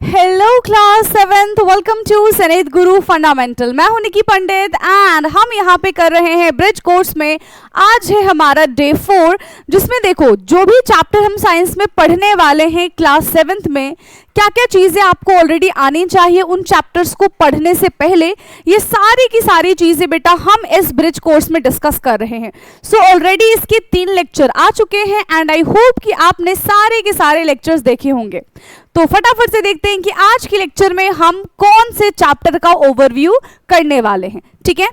Hello class 7th, welcome to सनेत गुरु fundamental. मैं हूं निकी पंडित एंड हम यहाँ पे कर रहे हैं ब्रिज कोर्स में। आज है हमारा डे 4, जिसमें देखो जो भी चैप्टर हम साइंस में पढ़ने वाले हैं क्लास 7th में, क्या क्या चीज़ें आपको ऑलरेडी आनी चाहिए उन चैप्टर्स को पढ़ने से पहले, ये सारी की सारी चीज़ें बेटा हम इस ब्रिज कोर्स में डिस्कस कर रहे हैं। सो ऑलरेडी इसके 3 लेक्चर आ चुके हैं एंड आई होप कि आपने सारे के सारे लेक्चर्स देखे होंगे। तो फटाफट से देखते हैं कि आज के लेक्चर में हम कौन से चैप्टर का ओवरव्यू करने वाले हैं। ठीक है,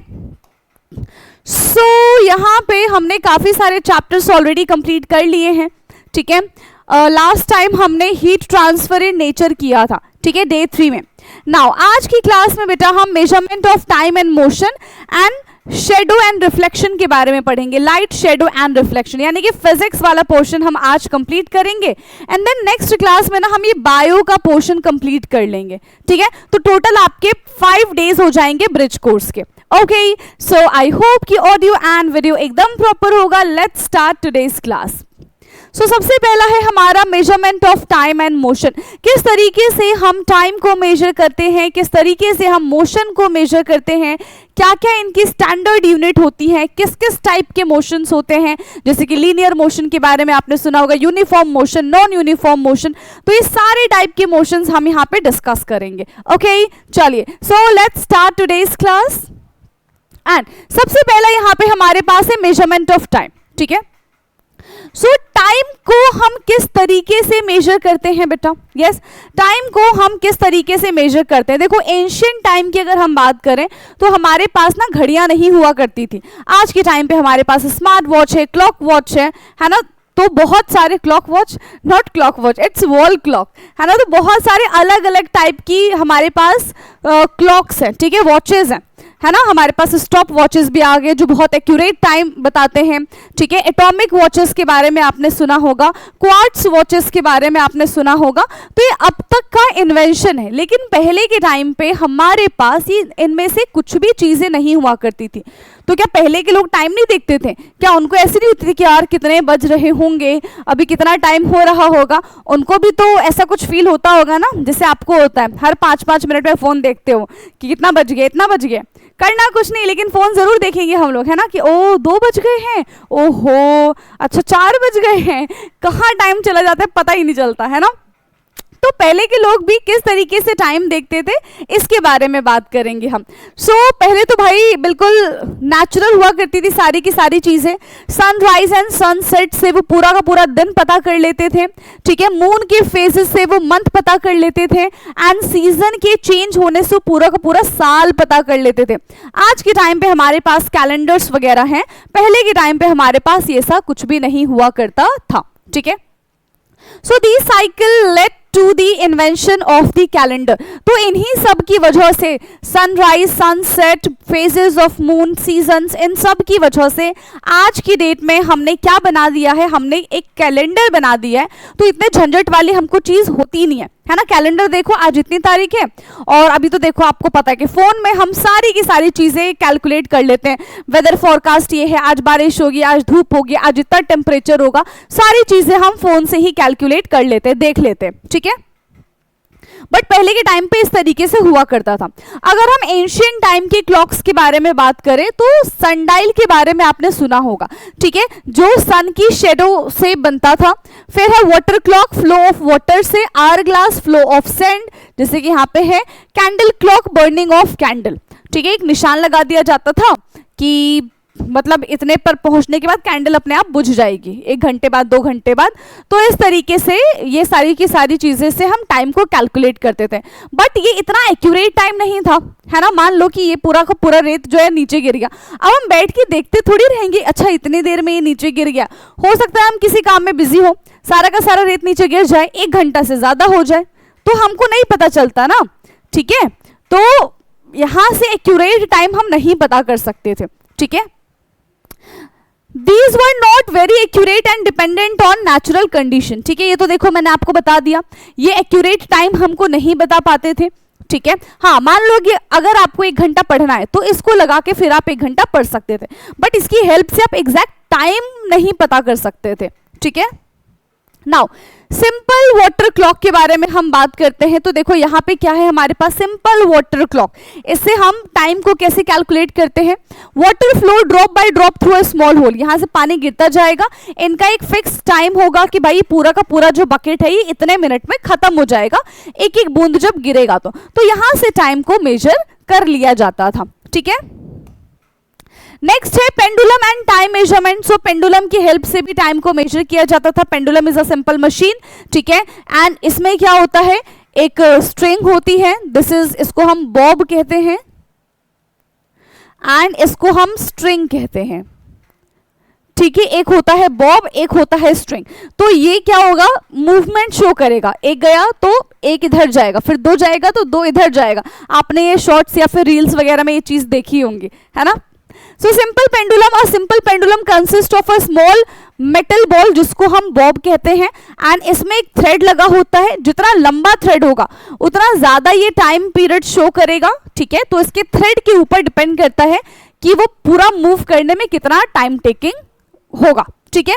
यहाँ पे हमने काफ़ी सारे चैप्टर्स ऑलरेडी कंप्लीट कर लिए हैं। ठीक है, लास्ट टाइम हमने हीट ट्रांसफर इन नेचर किया था, ठीक है, डे 3 में। नाउ आज की क्लास में बेटा हम measurement of time and motion and shadow and reflection के बारे में पढ़ेंगे। लाइट, शेडो एंड रिफ्लेक्शन, यानी कि फिजिक्स वाला पोर्शन हम आज कंप्लीट करेंगे एंड देन नेक्स्ट क्लास में ना हम ये बायो का पोर्शन कंप्लीट कर लेंगे। ठीक है, तो टोटल आपके 5 डेज हो जाएंगे ब्रिज कोर्स के। ओके, सो आई होप कि ऑडियो एंड वीडियो एकदम प्रॉपर होगा। Let's start today's class. सबसे पहला है हमारा measurement of time and motion. किस तरीके से हम टाइम को मेजर करते हैं, किस तरीके से हम मोशन को मेजर करते हैं, क्या क्या इनकी स्टैंडर्ड यूनिट होती है, किस किस टाइप के मोशंस होते हैं, जैसे कि लीनियर मोशन के बारे में आपने सुना होगा, uniform motion, non uniform motion. तो ये सारे टाइप के मोशंस हम यहाँ पे डिस्कस करेंगे। ओके, चलिए, so let's start today's class. And सबसे पहला यहाँ पे हमारे पास है मेजरमेंट ऑफ टाइम। ठीक है, टाइम को हम किस तरीके से मेजर करते हैं बेटा? यस, टाइम को हम किस तरीके से मेजर करते हैं? देखो, एंशिएंट टाइम की अगर हम बात करें तो हमारे पास ना घड़ियां नहीं हुआ करती थी। आज के टाइम पे हमारे पास स्मार्ट वॉच है, क्लॉक वॉच है ना। तो बहुत सारे clock watch, not clock watch, it's wall clock, है ना। तो बहुत सारे अलग अलग टाइप की हमारे पास क्लॉक्स हैं, ठीक है, वॉचेज हैं, है ना। हमारे पास स्टॉप वॉचेस भी आ गए जो बहुत एक्यूरेट टाइम बताते हैं। ठीक है, एटॉमिक वॉचेस के बारे में आपने सुना होगा, क्वार्ट्स वॉचेस के बारे में आपने सुना होगा। तो ये अब तक का इन्वेंशन है, लेकिन पहले के टाइम पे हमारे पास ये इनमें से कुछ भी चीज़ें नहीं हुआ करती थी। तो क्या पहले के लोग टाइम नहीं देखते थे? क्या उनको ऐसी नहीं होती थी कि यार कितने बज रहे होंगे, अभी कितना टाइम हो रहा होगा? उनको भी तो ऐसा कुछ फील होता होगा ना, जैसे आपको होता है, हर 5-5 मिनट में फ़ोन देखते हो कि कितना बज गया, इतना बज गया। करना कुछ नहीं, लेकिन फ़ोन ज़रूर देखेंगे हम लोग, है ना, कि ओ 2 बज गए हैं, ओहो अच्छा 4 बज गए हैं, कहाँ टाइम चला जाता है पता ही नहीं चलता, है ना। तो पहले के लोग भी किस तरीके से टाइम देखते थे, इसके बारे में बात करेंगे हम। पहले तो भाई बिल्कुल नेचुरल हुआ करती थी सारी की सारी चीज़ें। सनराइज एंड सनसेट से वो पूरा का पूरा दिन पता कर लेते थे। ठीक है, मून के फेजेस से वो मंथ पता कर लेते थे एंड सीजन के चेंज होने से पूरा का पूरा साल पता कर लेते थे। आज के टाइम पे हमारे पास कैलेंडर्स वगैरह हैं, पहले के टाइम पे हमारे पास ये सब कुछ भी नहीं हुआ करता था। ठीक है, so the cycle led to the invention of the calendar. तो इन्हीं सब की वजह से, sunrise, sunset, phases of moon, seasons, इन सब की वजह से आज की डेट में हमने क्या बना दिया है, हमने एक कैलेंडर बना दिया है। तो इतने झंझट वाली हमको चीज़ होती नहीं है ना। कैलेंडर देखो, आज इतनी तारीख है, और अभी तो देखो आपको पता है कि फ़ोन में हम सारी की सारी चीज़ें कैलकुलेट कर लेते हैं। वेदर फॉरकास्ट ये है, आज बारिश होगी, आज धूप होगी, आज इतना टेम्परेचर होगा, सारी चीज़ें हम फ़ोन से ही कैलकुलेट कर लेते हैं, देख लेते हैं। ठीक है, बट पहले के टाइम पे इस तरीके से हुआ करता था। अगर हम एंशिएंट टाइम के क्लॉक्स के बारे में बात करें तो सनडाइल के बारे में आपने सुना होगा। ठीक है, जो सन की शेडो से बनता था। फिर है water clock, flow of water से, hour glass, flow of sand, जैसे कि यहाँ पे है candle clock, burning of candle. ठीक है, एक निशान लगा दिया जाता था कि मतलब इतने पर पहुंचने के बाद कैंडल अपने आप बुझ जाएगी, 1 घंटे बाद, 2 घंटे बाद। तो इस तरीके से ये सारी की सारी चीज़ें से हम टाइम को कैलकुलेट करते थे। बट ये इतना एक्यूरेट टाइम नहीं था, है ना। मान लो कि ये पूरा का पूरा रेत जो है नीचे गिर गया, अब हम बैठ के देखते थोड़ी रहेंगे, अच्छा इतनी देर में ये नीचे गिर गया। हो सकता है हम किसी काम में बिजी हो, सारा का सारा रेत नीचे गिर जाए, 1 घंटा से ज़्यादा हो जाए, तो हमको नहीं पता चलता ना। ठीक है, तो यहाँ से एक्यूरेट टाइम हम नहीं पता कर सकते थे। ठीक है, These were not very accurate and dependent on natural condition। ठीक है, ये तो देखो मैंने आपको बता दिया, ये एक्यूरेट टाइम हमको नहीं बता पाते थे। ठीक है, हाँ, मान लो कि अगर आपको 1 घंटा पढ़ना है तो इसको लगा के फिर आप 1 घंटा पढ़ सकते थे, बट इसकी हेल्प से आप एग्जैक्ट टाइम नहीं पता कर सकते थे। ठीक है, नाउ सिंपल वाटर क्लॉक के बारे में हम बात करते हैं, तो देखो यहाँ पे क्या है हमारे पास सिंपल वाटर क्लॉक। इससे हम टाइम को कैसे कैलकुलेट करते हैं, water flow drop by drop through a small hole, यहाँ से पानी गिरता जाएगा, इनका एक फिक्स टाइम होगा कि भाई पूरा का पूरा जो बकेट है ये इतने मिनट में खत्म हो जाएगा, एक एक बूंद जब गिरेगा तो यहाँ से टाइम को मेजर कर लिया जाता था। ठीक है, नेक्स्ट है pendulum and time measurement. So pendulum की हेल्प से भी टाइम को मेजर किया जाता था। Pendulum is a simple machine, ठीक है, एंड इसमें क्या होता है, एक स्ट्रिंग होती है, इसको हम बॉब कहते हैं एंड इसको हम स्ट्रिंग कहते हैं। ठीक है, एक होता है बॉब, एक होता है स्ट्रिंग। तो ये क्या होगा, मूवमेंट शो करेगा, एक गया तो एक इधर जाएगा, फिर दो जाएगा तो दो इधर जाएगा। आपने ये शॉर्ट्स या फिर रील्स वगैरह में ये चीज देखी होंगी, है ना। So simple pendulum consist of a small metal ball जिसको हम बॉब कहते हैं, एंड इसमें एक थ्रेड लगा होता है। जितना लंबा थ्रेड होगा उतना ज्यादा ये टाइम पीरियड शो करेगा। ठीक है, तो इसके थ्रेड के ऊपर डिपेंड करता है कि वो पूरा मूव करने में कितना टाइम टेकिंग होगा। ठीक है,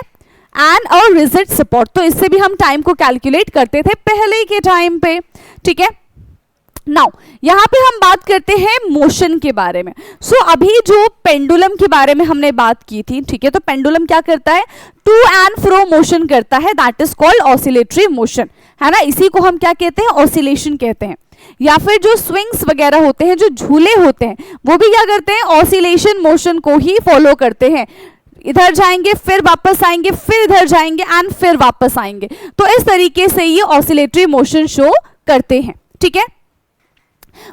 एंड और रिजिड सपोर्ट, तो इससे भी हम टाइम को कैलकुलेट करते थे पहले के टाइम पे। ठीक है, नाउ यहां पे हम बात करते हैं मोशन के बारे में। सो अभी जो पेंडुलम के बारे में हमने बात की थी, ठीक है, तो पेंडुलम क्या करता है, टू एंड फ्रो मोशन करता है, that is called oscillatory motion, है ना। इसी को हम क्या कहते हैं, ऑसिलेशन कहते हैं। या फिर जो स्विंग्स वगैरह होते हैं, जो झूले होते हैं, वो भी क्या करते हैं, ऑसिलेशन मोशन को ही फॉलो करते हैं। इधर जाएंगे फिर वापस आएंगे, फिर इधर जाएंगे एंड फिर वापस आएंगे। तो इस तरीके से ये ऑसिलेटरी मोशन शो करते हैं। ठीक है,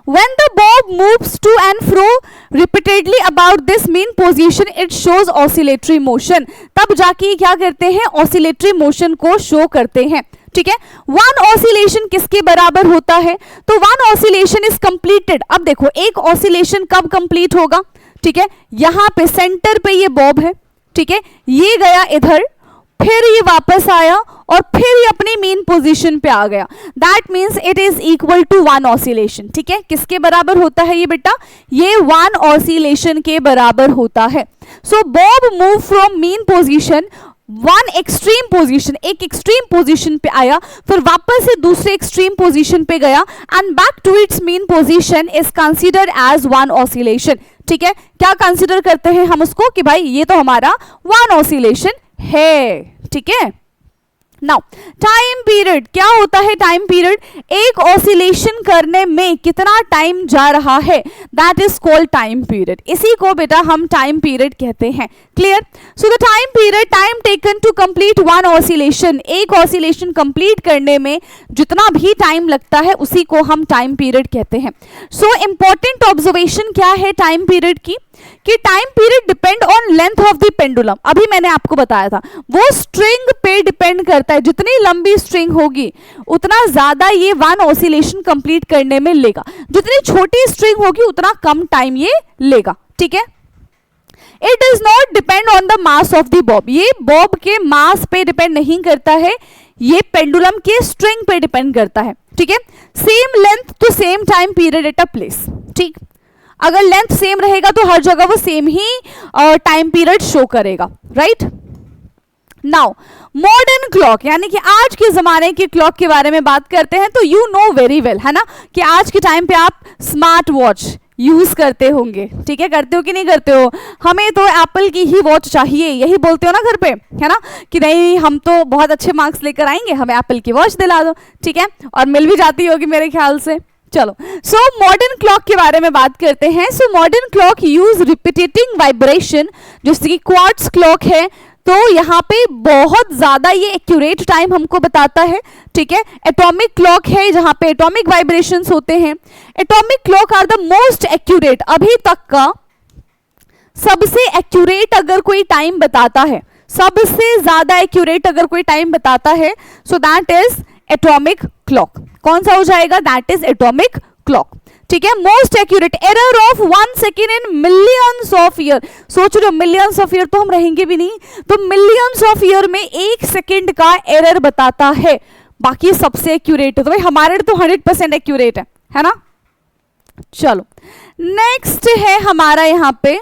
when the bob moves to and fro repeatedly about this mean position it shows oscillatory motion, तब जाके क्या करते हैं, oscillatory motion को शो करते हैं। ठीक है, वन ऑसिलेशन किसके बराबर होता है, तो वन ऑसिलेशन इज कंप्लीटेड। अब देखो एक ऑसिलेशन कब कंप्लीट होगा, ठीक है, यहां पे सेंटर पे ये बॉब है, ठीक है, ये गया इधर, फिर ये वापस आया और फिर ये अपनी मेन पोजीशन पे आ गया, that means it is equal to one oscillation. ठीक है, किसके बराबर होता है ये बेटा, ये वन ऑसिलेशन के बराबर होता है। So bob move from main position one extreme position, एक एक्सट्रीम पोजीशन पे आया, फिर वापस से दूसरे एक्सट्रीम पोजीशन पे गया and back to its mean position is considered as one oscillation. ठीक है, क्या कंसीडर करते हैं हम उसको कि भाई ये तो हमारा वन ऑसिलेशन है। ठीक है, नाउ टाइम पीरियड क्या होता है, टाइम पीरियड एक ऑसिलेशन करने में कितना टाइम जा रहा है, that is called time period. इसी को बेटा हम टाइम पीरियड कहते हैं। Clear, so the time period, time taken to complete one oscillation, एक ऑसिलेशन कंप्लीट करने में जितना भी टाइम लगता है उसी को हम टाइम पीरियड कहते हैं। सो इंपॉर्टेंट ऑब्जर्वेशन क्या है टाइम पीरियड की, कि time period depend on length of the pendulum. अभी मैंने आपको बताया था वो स्ट्रिंग पे डिपेंड करता है, जितनी लंबी स्ट्रिंग होगी उतना ज्यादा ये वन ऑसिलेशन कंप्लीट करने में लेगा, जितनी छोटी स्ट्रिंग होगी उतना कम टाइम ये लेगा। ठीक है, it does not depend on the mass of the Bob, ये बॉब के मास पे डिपेंड नहीं करता है, ये पेंडुलम के स्ट्रिंग पे डिपेंड करता है। ठीक है, same length to same time period at a place. ठीक, अगर लेंथ सेम रहेगा तो हर जगह वो सेम ही टाइम पीरियड शो करेगा। राइट, नाउ मॉडर्न क्लॉक यानी कि आज के जमाने के क्लॉक के बारे में बात करते हैं, तो यू नो वेरी वेल, है ना, कि आज के टाइम पे आप स्मार्ट वॉच यूज करते होंगे। ठीक है, करते हो कि नहीं करते हो, हमें तो एप्पल की ही वॉच चाहिए, यही बोलते हो ना घर पे, है ना, कि नहीं हम तो बहुत अच्छे मार्क्स लेकर आएंगे, हमें एप्पल की वॉच दिला दो। ठीक है, और मिल भी जाती होगी मेरे ख्याल से। चलो, सो मॉडर्न क्लॉक के बारे में बात करते हैं। So modern clock use repeating vibration, जैसे कि क्वार्ट्ज क्लॉक है, तो यहाँ पे बहुत ज्यादा ये एक्यूरेट टाइम हमको बताता है। ठीक है, एटॉमिक क्लॉक है जहाँ पे एटॉमिक वाइब्रेशंस होते हैं। Atomic clock are the most accurate, अभी तक का सबसे एक्यूरेट अगर कोई टाइम बताता है, सबसे ज्यादा एक्यूरेट अगर कोई टाइम बताता है, so that is atomic clock. कौन सा हो जाएगा, दैट इज एटॉमिक क्लॉक। ठीक है, most accurate, error of 1 second in millions of year. सोच रहे हो मिलियंस ऑफ ईयर तो हम रहेंगे भी नहीं, तो मिलियंस ऑफ ईयर में 1 सेकेंड का एरर बताता है, बाकी सबसे एक्यूरेट है। तो भाई हमारे तो 100% एक्यूरेट है ना। चलो नेक्स्ट है हमारा यहाँ पे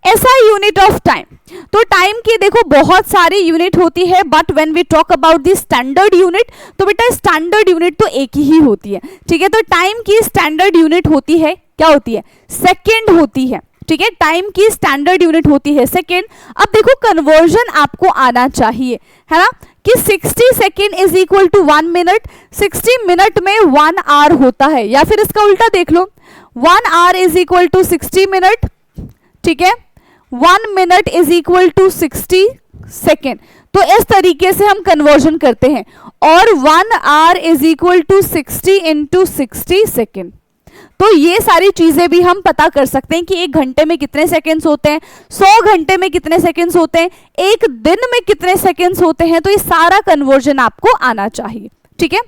SI यूनिट ऑफ टाइम, तो टाइम की देखो बहुत सारी यूनिट होती है, but when we talk about the standard unit, तो बेटा स्टैंडर्ड यूनिट तो एक ही होती है, ठीक है। तो टाइम की स्टैंडर्ड यूनिट होती है, क्या होती है, सेकेंड होती है, ठीक है। टाइम की स्टैंडर्ड यूनिट होती है सेकेंड। अब देखो कन्वर्जन आपको आना चाहिए, है ना, कि 60 second is equal to 1 minute, 60 minute में 1 आवर होता है, या फिर इसका उल्टा देख लो, 1 hour is equal to 60 minute, ठीक है, 1 minute is equal to 60 second. तो इस तरीके से हम कन्वर्जन करते हैं, और 1 hour is equal to 60 into 60 second. तो ये सारी चीजें भी हम पता कर सकते हैं कि एक घंटे में कितने सेकंड्स होते हैं, 100 घंटे में कितने सेकंड्स होते हैं, एक दिन में कितने सेकंड्स होते हैं। तो ये सारा कन्वर्जन आपको आना चाहिए, ठीक है।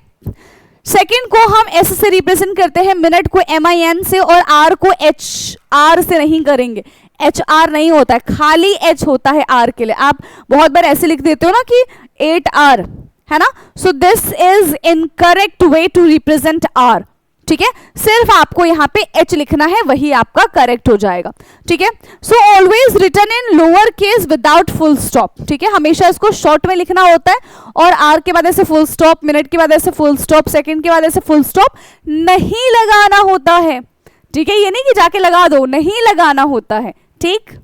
सेकंड को हम एस से रिप्रेजेंट करते हैं, मिनट को MIN से, और आर को HR से नहीं करेंगे, HR नहीं होता है, खाली H होता है R के लिए। आप बहुत बार ऐसे लिख देते हो ना कि 8 आवर, है ना, so this is incorrect way to represent R, ठीक है। सिर्फ आपको यहाँ पे H लिखना है, वही आपका करेक्ट हो जाएगा, ठीक है। So always written in lower case without full stop, ठीक है, हमेशा इसको शॉर्ट में लिखना होता है, और आर के बाद ऐसे फुल स्टॉप, मिनट के बाद ऐसे फुल स्टॉप, सेकंड के बाद ऐसे फुल स्टॉप नहीं लगाना होता है, ठीक है। ये नहीं कि जाके लगा दो, नहीं लगाना होता है, ठीक।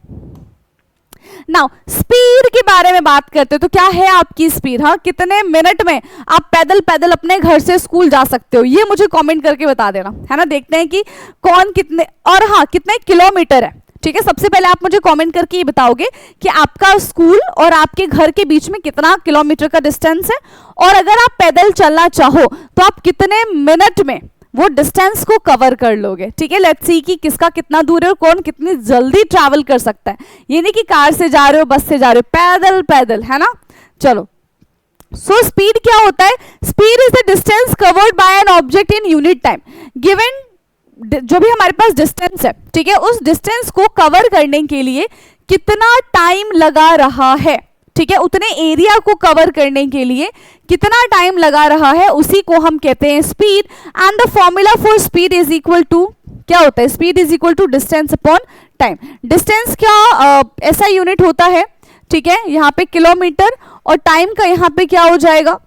नाउ स्पीड के बारे में बात करते हैं, तो क्या है आपकी स्पीड, हाँ, कितने मिनट में आप पैदल पैदल अपने घर से स्कूल जा सकते हो, ये मुझे कमेंट करके बता देना, है ना। देखते हैं कि कौन कितने, और हाँ कितने किलोमीटर है, ठीक है। सबसे पहले आप मुझे कमेंट करके ये बताओगे कि आपका स्कूल और आपके घर के बीच में कितना किलोमीटर का डिस्टेंस है, और अगर आप पैदल चलना चाहो तो आप कितने मिनट में वो डिस्टेंस को कवर कर लोगे, ठीक है। लेट्स सी कि किसका कितना दूर है और कौन कितनी जल्दी ट्रैवल कर सकता है। ये नहीं कि कार से जा रहे हो, बस से जा रहे हो, पैदल पैदल, है ना। चलो, सो स्पीड क्या होता है, speed is the distance covered by an object in unit time. Given जो भी हमारे पास डिस्टेंस है, ठीक है, उस डिस्टेंस को कवर करने के लिए कितना टाइम लगा रहा है, ठीक है, उतने एरिया को कवर करने के लिए कितना टाइम लगा रहा है, उसी को हम कहते हैं speed. And the formula for speed is equal to, क्या होता है, speed is equal to distance upon time. Distance क्या ऐसा यूनिट होता है, ठीक है, यहाँ पे किलोमीटर, और टाइम का यहाँ पे क्या हो जाएगा,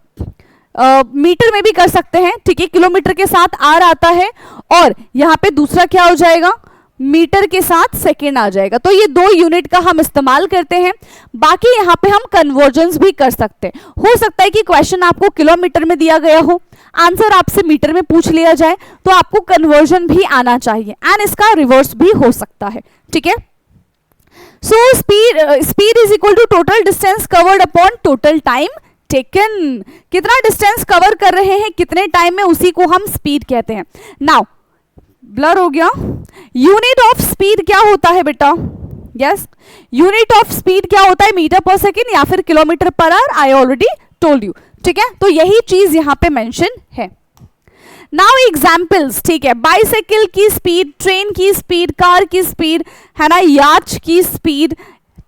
मीटर में भी कर सकते हैं, ठीक है, किलोमीटर के साथ आर आता है, और यहाँ पे दूसरा क्या हो जाएगा, मीटर के साथ सेकेंड आ जाएगा। तो ये 2 यूनिट का हम इस्तेमाल करते हैं। बाकी यहाँ पे हम कन्वर्जन्स भी कर सकते हैं। हो सकता है कि क्वेश्चन आपको किलोमीटर में दिया गया हो, आंसर आपसे मीटर में पूछ लिया जाए, तो आपको कन्वर्जन भी आना चाहिए, एंड इसका रिवर्स भी हो सकता है, ठीक है। So speed is equal to total distance covered upon total time taken. कितना डिस्टेंस कवर कर रहे हैं कितने टाइम में, उसी को हम स्पीड कहते हैं। नाउ ब्लर हो गया, यूनिट ऑफ स्पीड क्या होता है बेटा, यस, यूनिट ऑफ स्पीड क्या होता है, मीटर पर सेकेंड या फिर kilometre per hour, I already told you, ठीक है। तो यही चीज यहां पे मेंशन है। नाउ एग्जाम्पल्स, ठीक है, बाइसाइकिल की स्पीड, ट्रेन की स्पीड, कार की स्पीड, है ना, याच की स्पीड,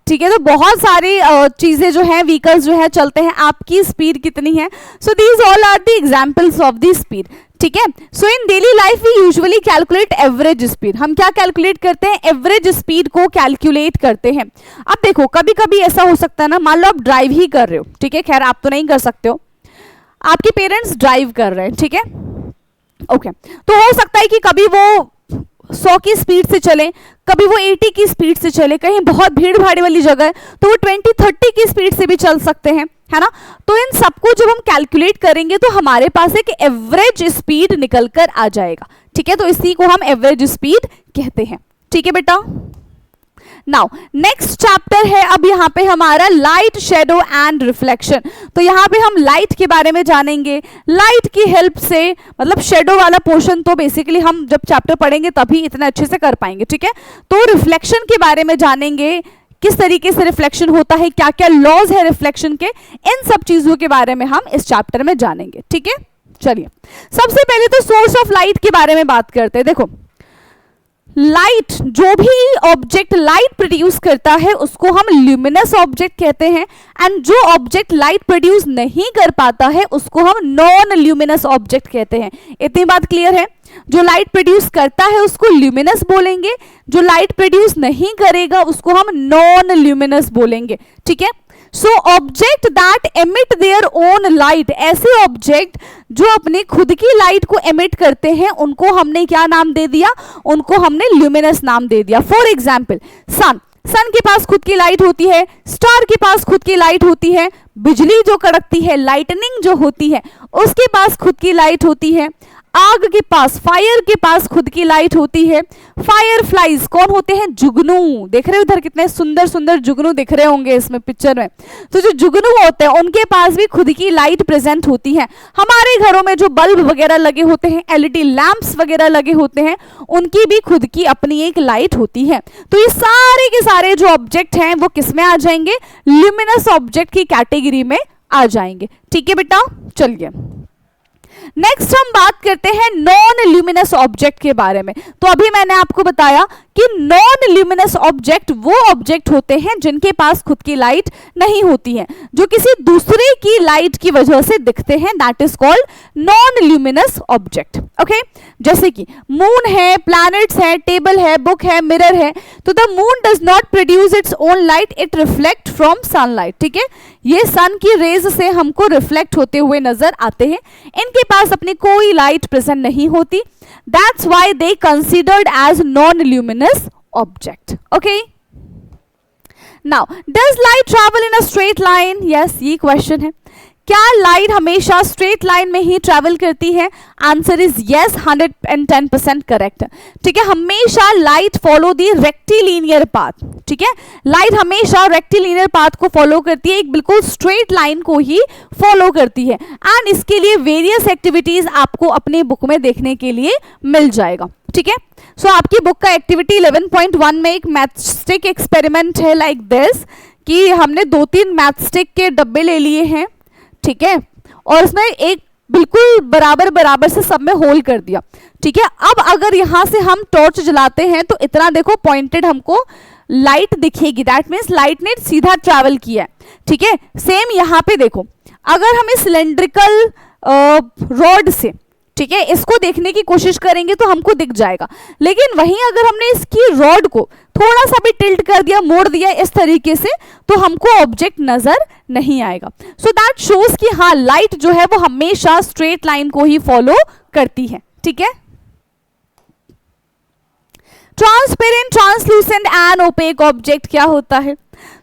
ठीक है। तो बहुत सारी चीजें जो है, व्हीकल्स जो है चलते हैं, आपकी स्पीड कितनी है। So these all are the examples of the speed, ठीक है। So in daily life we usually calculate average speed. हम क्या कैलकुलेट करते हैं, एवरेज स्पीड को कैलकुलेट करते हैं। अब देखो कभी कभी ऐसा हो सकता है ना, मान लो आप ड्राइव ही कर रहे हो, ठीक है, खैर आप तो नहीं कर सकते हो, आपके पेरेंट्स ड्राइव कर रहे हैं, ठीक है, ओके। तो हो सकता है कि कभी वो 100 की स्पीड से चले, कभी वो 80 की स्पीड से चले, कहीं बहुत भीड़ भाड़ वाली जगह है तो वो 20-30 की स्पीड से भी चल सकते हैं, है ना। तो इन सबको जब हम कैलकुलेट करेंगे तो हमारे पास एक एवरेज स्पीड निकल कर आ जाएगा, ठीक है। तो इसी को हम एवरेज स्पीड कहते हैं, ठीक है बेटा। नाउ नेक्स्ट चैप्टर है अब यहाँ पे हमारा लाइट, शेडो एंड रिफ्लेक्शन। तो यहाँ पे हम लाइट के बारे में जानेंगे, लाइट की हेल्प से, मतलब शेडो वाला पोर्शन तो बेसिकली हम जब चैप्टर पढ़ेंगे तभी इतना अच्छे से कर पाएंगे, ठीक है। तो रिफ्लेक्शन के बारे में जानेंगे, किस तरीके से रिफ्लेक्शन होता है, क्या क्या लॉज है रिफ्लेक्शन के, इन सब चीजों के बारे में हम इस चैप्टर में जानेंगे, ठीक है। चलिए सबसे पहले तो सोर्स ऑफ लाइट के बारे में बात करते हैं। देखो लाइट, जो भी ऑब्जेक्ट लाइट प्रोड्यूस करता है उसको हम ल्यूमिनस ऑब्जेक्ट कहते हैं, एंड जो ऑब्जेक्ट लाइट प्रोड्यूस नहीं कर पाता है उसको हम नॉन ल्यूमिनस ऑब्जेक्ट कहते हैं। इतनी बात क्लियर है? जो लाइट प्रोड्यूस करता है उसको ल्यूमिनस बोलेंगे, जो लाइट प्रोड्यूस नहीं करेगा उसको हम नॉन ल्यूमिनस बोलेंगे। ठीक है? So object that emit their own light, ऐसे ऑब्जेक्ट जो अपनी खुद की लाइट को एमिट करते हैं उनको हमने क्या नाम दे दिया? उनको हमने ल्यूमिनस नाम दे दिया। फॉर एग्जाम्पल सन, सन के पास खुद की लाइट होती है, स्टार के पास खुद की लाइट होती है, बिजली जो कड़कती है, लाइटनिंग जो होती है उसके पास खुद की लाइट होती है, आग के पास, फायर के पास खुद की लाइट होती है। फायर फ्लाइज कौन होते हैं? जुगनू। देख रहे हो इधर कितने सुंदर सुंदर जुगनू दिख रहे होंगे इसमें पिक्चर में। तो जो जुगनू होते हैं उनके पास भी खुद की लाइट प्रेजेंट होती है। हमारे घरों में जो बल्ब वगैरह लगे होते हैं, एलईडी लैंप्स वगैरह लगे होते हैं, उनकी भी खुद की अपनी एक लाइट होती है। तो ये सारे के सारे जो ऑब्जेक्ट हैं वो किस में आ जाएंगे? ल्यूमिनस ऑब्जेक्ट की कैटेगरी में आ जाएंगे। ठीक है बेटा, चलिए नेक्स्ट हम बात करते हैं नॉन ल्यूमिनस ऑब्जेक्ट के बारे में। तो अभी मैंने आपको बताया कि नॉन ल्यूमिनस ऑब्जेक्ट वो ऑब्जेक्ट होते हैं जिनके पास खुद की लाइट नहीं होती है, जो किसी दूसरे की लाइट की वजह से दिखते हैं, that is called non luminous object. Okay, जैसे कि मून है, प्लैनेट्स है, टेबल है, बुक है, मिरर है। तो the moon does not produce its own light, it reflect from sunlight. ठीक है, ये सन की रेज से हमको रिफ्लेक्ट होते हुए नजर आते हैं, इनके पास अपनी कोई लाइट प्रेजेंट नहीं होती। That's why they considered as non luminous object. Okay, now does light travel in a straight line? Yes, ये क्वेश्चन है। क्या लाइट हमेशा स्ट्रेट लाइन में ही ट्रैवल करती है? Answer is yes, 110% correct. ठीक है, हमेशा light follow the rectilinear path. ठीक है, लाइट हमेशा रेक्टिलिनियर पाथ को फॉलो करती है, एक बिल्कुल स्ट्रेट लाइन को ही फॉलो करती है, एंड इसके लिए वेरियस एक्टिविटीज आपको अपने बुक में देखने के लिए मिल जाएगा। ठीक है, सो आपकी बुक का एक्टिविटी 11.1 में एक मैथस्टिक एक्सपेरिमेंट है लाइक दिस, कि हमने 2-3 मैथस्टिक के डब्बे ले लिए हैं। ठीक है, और इसमें एक बिल्कुल बराबर बराबर से सब में होल कर दिया। ठीक है, अब अगर यहां से हम टॉर्च जलाते हैं तो इतना देखो पॉइंटेड हमको लाइट दिखेगी, दैट मीन्स लाइट ने सीधा ट्रैवल किया है। ठीक है, सेम यहां पे देखो, अगर हमें सिलेंड्रिकल रॉड से, ठीक है, इसको देखने की कोशिश करेंगे तो हमको दिख जाएगा, लेकिन वहीं अगर हमने इसकी रॉड को थोड़ा सा भी टिल्ट कर दिया, मोड़ दिया इस तरीके से, तो हमको ऑब्जेक्ट नजर नहीं आएगा। सो दैट शोज कि हाँ, लाइट जो है वो हमेशा स्ट्रेट लाइन को ही फॉलो करती है। ठीक है, transparent, translucent and opaque object क्या होता है?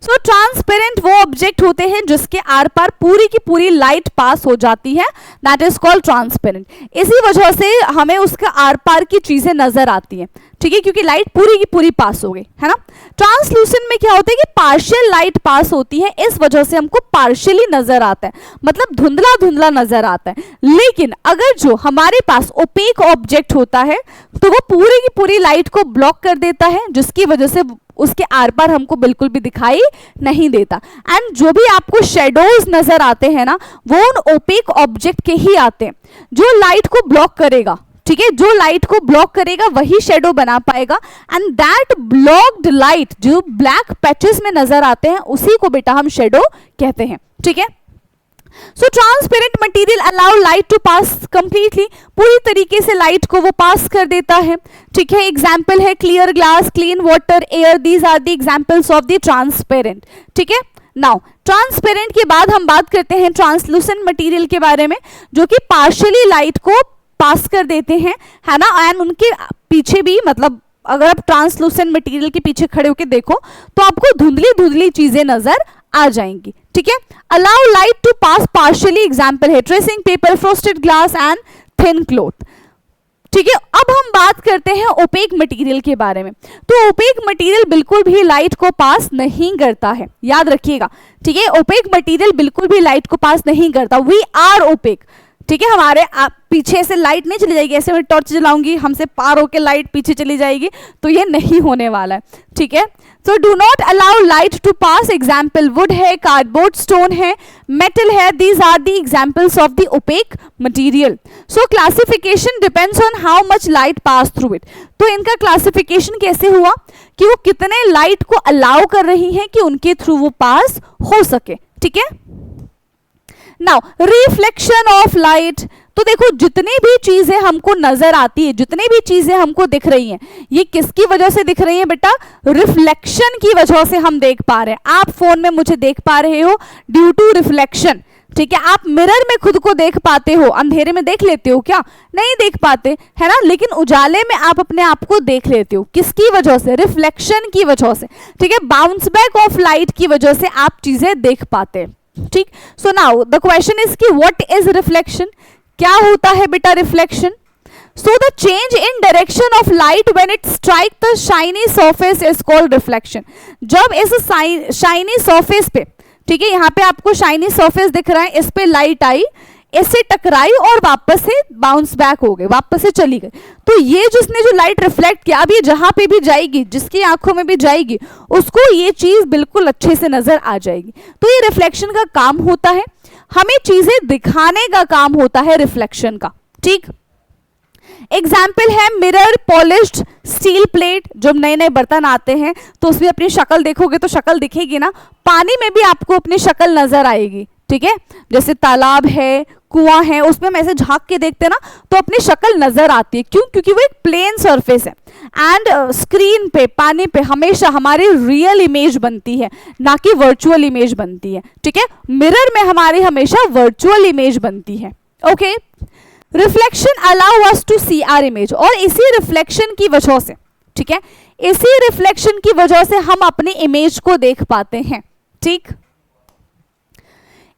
सो ट्रांसपेरेंट वो ऑब्जेक्ट होते हैं जिसके आर पार पूरी की पूरी लाइट पास हो जाती है, दैट इज कॉल्ड ट्रांसपेरेंट। इसी वजह से हमें उसके आर पार की चीजें नजर आती हैं। ठीक है, क्योंकि लाइट पूरी की पूरी पास हो गई है ना। ट्रांसलूसेंट में क्या होता है कि पार्शियल लाइट पास होती है, इस वजह से हमको पार्शियली नजर आता है, मतलब धुंधला धुंधला नजर आता है। लेकिन अगर जो हमारे पास ओपेक ऑब्जेक्ट होता है तो वो पूरी की पूरी लाइट को ब्लॉक कर देता है, जिसकी वजह से उसके आर पार हमको बिल्कुल भी दिखाई नहीं देता। एंड जो भी आपको शेडोज नजर आते हैं ना, वो उन ओपेक ऑब्जेक्ट के ही आते हैं जो लाइट को ब्लॉक करेगा। ठीक है, जो लाइट को ब्लॉक करेगा वही शेडो बना पाएगा, एंड दैट ब्लॉक्ड लाइट जो ब्लैक पैचेस में नजर आते हैं उसी को बेटा हम शेडो कहते हैं। ठीक है, so transparent material allow light to pass completely, पूरी तरीके से लाइट को वो पास कर देता है। ठीक है, एग्जाम्पल है clear glass, clean water, air, these are the examples of the transparent. ठीक है, नाउ ट्रांसपेरेंट के बाद हम बात करते हैं ट्रांसलूसेंट मटेरियल के बारे में, जो कि पार्शियली लाइट को पास कर देते हैं, है ना। एंड उनके पीछे भी, मतलब अगर आप ट्रांसलूसेंट मटेरियल के पीछे खड़े होकर देखो तो आपको धुंधली धुंधली चीजें नजर आ जाएंगी। ठीक है, allow light to pass partially, example है tracing paper, frosted glass and thin cloth. ठीक है, अब हम बात करते हैं ओपेक मटेरियल के बारे में। तो ओपेक मटेरियल बिल्कुल भी लाइट को पास नहीं करता है, याद रखिएगा। ठीक है, ओपेक मटेरियल बिल्कुल भी लाइट को पास नहीं करता। वी आर ओपेक, ठीक है, हमारे पीछे से लाइट नहीं चली जाएगी, ऐसे मैं टॉर्च जलाऊंगी हमसे पार होके लाइट पीछे चली जाएगी, तो ये नहीं होने वाला है, ठीक है। So do not allow light to pass, example wood है, कार्डबोर्ड, स्टोन है, मेटल है, these are the examples of the opaque material. So classification depends on how much light pass through it. तो इनका क्लासिफिकेशन कैसे हुआ कि वो कितने लाइट को अलाउ कर रही हैं कि उनके थ्रू वो पास हो सके, ठीक है। नाउ रिफ्लेक्शन ऑफ लाइट, तो देखो जितनी भी चीजें हमको नजर आती है, जितनी भी चीजें हमको दिख रही हैं, ये किसकी वजह से दिख रही हैं बेटा? रिफ्लेक्शन की वजह से हम देख पा रहे हैं। आप फोन में मुझे देख पा रहे हो ड्यू टू रिफ्लेक्शन, ठीक है। आप मिरर में खुद को देख पाते हो, अंधेरे में देख लेते हो क्या? नहीं देख पाते, है ना, लेकिन उजाले में आप अपने आप को देख लेते हो। किसकी वजह से? रिफ्लेक्शन की वजह से, ठीक है। बाउंस बैक ऑफ लाइट की वजह से आप चीजें देख पाते हैं, ठीक। So now the question is कि व्हाट इज रिफ्लेक्शन? क्या होता है बेटा reflection? So the change in direction of light when it strike the shiny surface is called reflection. जब इस शाइनी सरफेस पे, ठीक है, यहाँ पे आपको शाइनी सरफेस दिख रहा है, इस पे लाइट आई, इससे टकराई और वापस से बाउंस बैक हो गई, वापस से चली गई, तो ये जिसने जो लाइट रिफ्लेक्ट किया, अब ये जहां पे भी जाएगी, जिसकी आंखों में भी जाएगी, उसको ये चीज बिल्कुल अच्छे से नजर आ जाएगी। तो ये रिफ्लेक्शन का काम होता है, हमें चीजें दिखाने का काम होता है रिफ्लेक्शन का, ठीक। एग्जाम्पल है मिरर, पॉलिश्ड स्टील प्लेट। जब नए नए बर्तन आते हैं तो उसमें अपनी शक्ल देखोगे तो शक्ल दिखेगी ना, पानी में भी आपको अपनी शक्ल नजर आएगी, ठीक है। जैसे तालाब है, कुआं है, उसमें हम ऐसे झांक के देखते हैं ना तो अपनी शक्ल नजर आती है। क्यों? क्योंकि वो एक प्लेन सरफेस है। एंड स्क्रीन पे, पानी पे हमेशा हमारी रियल इमेज बनती है, ना कि वर्चुअल इमेज बनती है, ठीक है। मिरर में हमारी हमेशा वर्चुअल इमेज बनती है, okay. Reflection allow us to see our image, और इसी रिफ्लेक्शन की वजह से, ठीक है, इसी रिफ्लेक्शन की वजह से हम अपनी इमेज को देख पाते हैं, ठीक।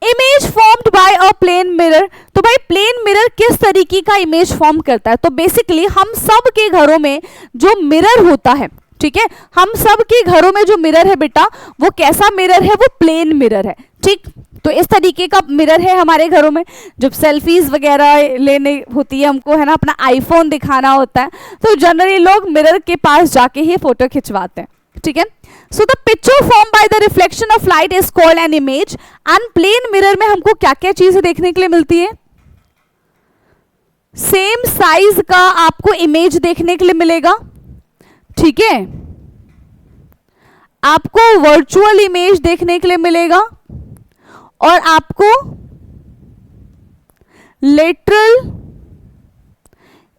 Image formed by a plane mirror, तो भाई प्लेन मिरर किस तरीके का इमेज फॉर्म करता है? तो बेसिकली हम सब के घरों में जो मिरर होता है, ठीक है, हम सब के घरों में जो मिरर है बेटा, वो कैसा मिरर है? वो प्लेन मिरर है, ठीक। तो इस तरीके का मिरर है हमारे घरों में। जब सेल्फीज वगैरह लेने होती है हमको, है ना, अपना आईफोन दिखाना होता है, तो जनरली लोग मिरर के पास जाके ही फोटो खिंचवाते हैं, ठीक है। So the picture form by the reflection of light is called an image. And plane mirror में हमको क्या क्या चीजें देखने के लिए मिलती है? सेम साइज का आपको इमेज देखने के लिए मिलेगा, ठीक है। आपको वर्चुअल इमेज देखने के लिए मिलेगा, और आपको लेटरल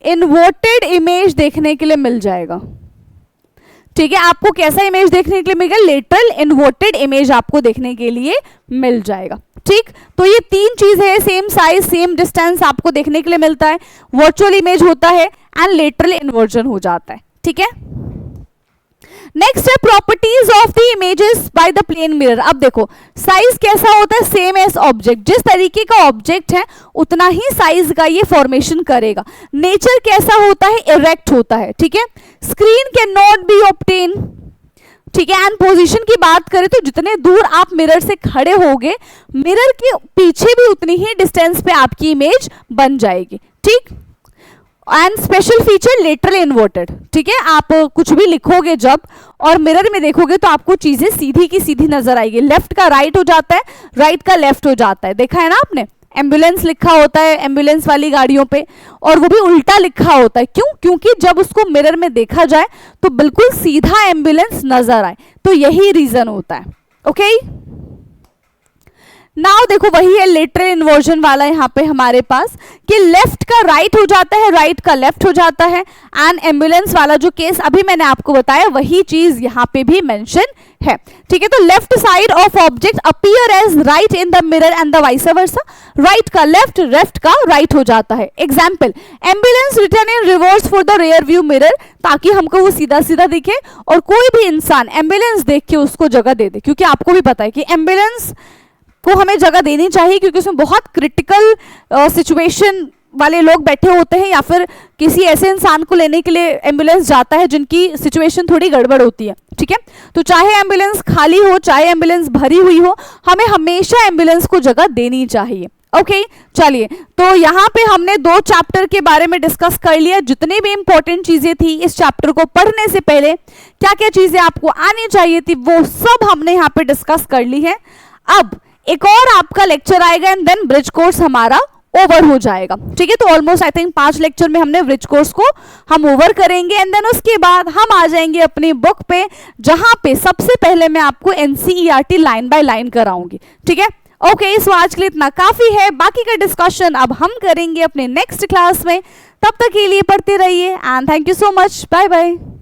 इन्वर्टेड इमेज देखने के लिए मिल जाएगा, ठीक है। आपको कैसा इमेज देखने के लिए मिलेगा? लेटरल इन्वर्टेड इमेज आपको देखने के लिए मिल जाएगा, ठीक। तो ये तीन चीज है, सेम साइज, सेम डिस्टेंस आपको देखने के लिए मिलता है, वर्चुअल इमेज होता है एंड लेटरल इन्वर्जन हो जाता है, ठीक है। नेक्स्ट है properties of the images by the plane mirror. अब देखो साइज कैसा होता है? सेम एज ऑब्जेक्ट, जिस तरीके का ऑब्जेक्ट है उतना ही साइज का ये फॉर्मेशन करेगा। नेचर कैसा होता है? इरेक्ट होता है, ठीक है। Screen can not be obtain, ठीक है। एंड पोजीशन की बात करें तो जितने दूर आप मिरर से खड़े होगे, मिरर के पीछे भी उतनी ही डिस्टेंस पे आपकी इमेज बन जाएगी, ठीक। And special feature lateral inverted, ठीक है। आप कुछ भी लिखोगे जब और मिरर में देखोगे तो आपको चीजें सीधी की सीधी नजर आएगी। लेफ्ट का राइट हो जाता है, राइट का लेफ्ट हो जाता है, देखा है ना आपने। एम्बुलेंस लिखा होता है एम्बुलेंस वाली गाड़ियों पे, और वो भी उल्टा लिखा होता है। क्यों? क्योंकि जब उसको मिरर में देखा जाए तो बिल्कुल सीधा एम्बुलेंस नजर आए, तो यही रीजन होता है, ओके। नाउ देखो वही है लेटरल इन्वर्जन वाला यहाँ पे हमारे पास, कि लेफ्ट का राइट हो जाता है, राइट का लेफ्ट हो जाता है। एंड एम्बुलेंस वाला जो केस अभी मैंने आपको बताया, वही चीज यहाँ पे भी मेंशन है, ठीक है। तो left side of object appear as right in the mirror and the vice versa, right का लेफ्ट, लेफ्ट का राइट हो जाता है। Example, ambulance written in reverse for the rear view mirror, ताकि हमको वो सीधा सीधा दिखे और कोई भी इंसान एम्बुलेंस देख के उसको जगह दे दे। क्योंकि आपको भी पता है कि एम्बुलेंस को हमें जगह देनी चाहिए, क्योंकि उसमें बहुत क्रिटिकल सिचुएशन वाले लोग बैठे होते हैं, या फिर किसी ऐसे इंसान को लेने के लिए एम्बुलेंस जाता है जिनकी सिचुएशन थोड़ी गड़बड़ होती है, ठीक है। तो चाहे एम्बुलेंस खाली हो, चाहे एम्बुलेंस भरी हुई हो, हमें हमेशा एम्बुलेंस को जगह देनी चाहिए, ओके चलिए, तो यहाँ पे हमने 2 चैप्टर के बारे में डिस्कस कर लिया। जितनी भी इंपॉर्टेंट चीजें थी इस चैप्टर को पढ़ने से पहले, क्या क्या चीजें आपको आनी चाहिए थी, वो सब हमने यहाँ पे डिस्कस कर ली है। अब एक और आपका लेक्चर आएगा एंड देन ब्रिज कोर्स हमारा ओवर हो जाएगा। ठीक है, तो ऑलमोस्ट आई थिंक 5 लेक्चर में हमने ब्रिज कोर्स को हम ओवर करेंगे एंड देन उसके बाद हम आ जाएंगे अपनी बुक पे, जहां पे सबसे पहले मैं आपको एनसीईआरटी लाइन बाय लाइन कराऊंगी। ठीक है, ओके सो आज के लिए इतना काफी है। बाकी का डिस्कशन अब हम करेंगे अपने नेक्स्ट क्लास में। तब तक के लिए पढ़ते रहिए and thank you so much. Bye bye.